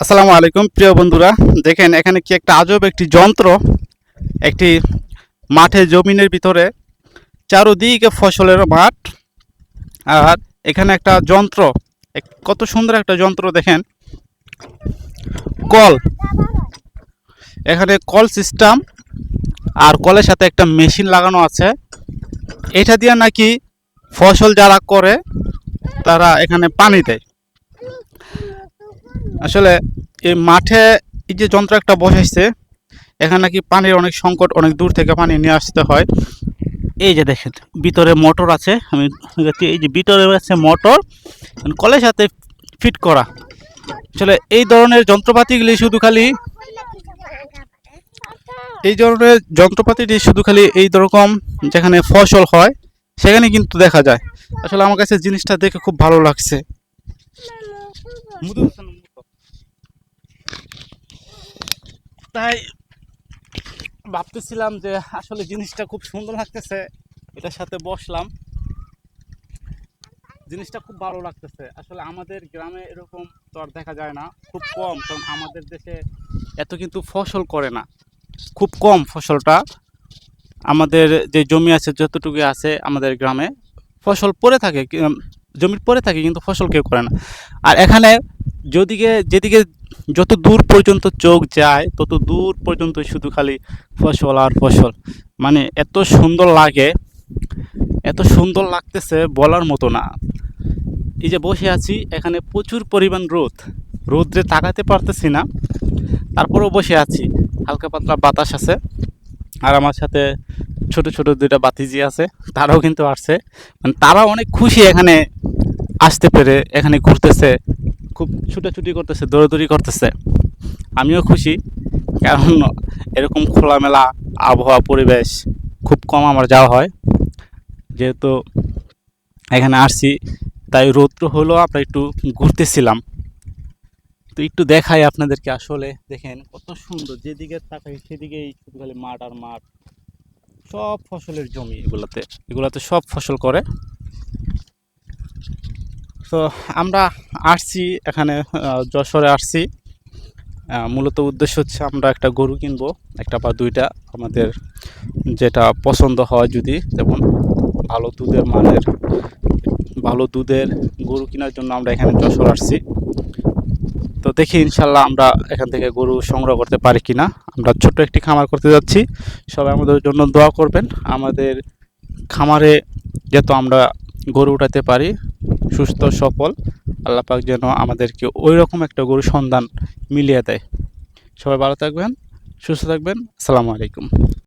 আসসালামু আলাইকুম প্রিয় বন্ধুরা, দেখেন এখানে কি একটা আজব একটি যন্ত্র। একটি মাঠে জমিনের ভিতরে চারদিকে ফসলের মাঠ। আর এখানে একটা যন্ত্র, কত সুন্দর একটা যন্ত্র দেখেন। কল, এখানে কল সিস্টেম, আর কলের সাথে একটা মেশিন লাগানো আছে। এটা দিয়ে নাকি ফসল যারা করে তারা এখানে পানি দেয়। আসলে এই মাঠে এই যে যন্ত্র একটা বসাইছে, এখানে নাকি পানির অনেক সংকট, অনেক দূর থেকে পানি নিয়ে আসতে হয়। এই যে দেখেন ভিতরে মোটর আছে, আমি এই যে ভিতরে আছে মোটর, কলের সাথে ফিট করা। আসলে এই ধরনের যন্ত্রপাতিগুলি শুধু খালি এই রকম যেখানে ফসল হয় সেখানে কিন্তু দেখা যায়। আসলে আমার কাছে জিনিসটা দেখে খুব ভালো লাগছে। তাই ভাবতেছিলাম যে আসলে জিনিসটা খুব সুন্দর লাগতেছে, এটার সাথে বসলাম, জিনিসটা খুব ভালো লাগতেছে। আসলে আমাদের গ্রামে এরকম তো আর দেখা যায় না, খুব কম, কারণ আমাদের দেশে এত কিন্তু ফসল করে না, খুব কম ফসলটা। আমাদের যে জমি আছে, যতটুকু আছে আমাদের গ্রামে ফসল পড়ে থাকে, জমির পড়ে থাকে, কিন্তু ফসল কেউ করে না। আর এখানে যেদিকে যত দূর পর্যন্ত চোখ যায় তত দূর পর্যন্ত শুধু খালি ফসল আর ফসল। মানে এত সুন্দর লাগে, এত সুন্দর লাগতেছে বলার মতো না। এই যে বসে আছি, এখানে প্রচুর পরিমাণ রোদ্রে তাকাতে পারতেছি না, তারপরেও বসে আছি। হালকা পাতলা বাতাস আছে, আর আমার সাথে ছোট ছোট দুইটা বাতিজি আছে, তারাও কিন্তু আসছে। মানে তারা অনেক খুশি এখানে আসতে পেরে, এখানে ঘুরতেছে, খুব ছুটাছুটি করতেছে, দৌড়াদৌড়ি করতেছে। আমিও খুশি, কারণ এরকম খোলামেলা আবহাওয়া পরিবেশ খুব কম আমার যাওয়া হয়। যেহেতু এখানে আসছি, তাই রৌদ্র হলো আমরা একটু ঘুরতেছিলাম। তো একটু দেখাই আপনাদেরকে। আসলে দেখেন কত সুন্দর, যেদিকে তাকাই সেদিকেই শুধু খালি মাঠ আর মাঠ, সব ফসলের জমি। এগুলাতে সব ফসল করে। তো আমরা আসছি এখানে, যশোরে আসছি। মূলত উদ্দেশ্য হচ্ছে আমরা একটা গরু কিনবো, একটা বা দুইটা, আমাদের যেটা পছন্দ হয়। যদি যেমন ভালো দুধের গরু কেনার জন্য আমরা এখানে যশোর আসছি। তো দেখি ইনশাল্লাহ আমরা এখান থেকে গরু সংগ্রহ করতে পারি কিনা। আমরা ছোট্ট একটি খামার করতে যাচ্ছি, সবাই আমাদের জন্য দোয়া করবেন। আমাদের খামারে যাতে আমরা গরু উঠাতে পারি সুস্থ সফল, আল্লাহ পাক যেন আমাদেরকে ওই রকম একটা গরু সন্ধান মিলিয়ে দেয়। সবাই ভালো থাকবেন, সুস্থ থাকবেন। আসসালামু আলাইকুম।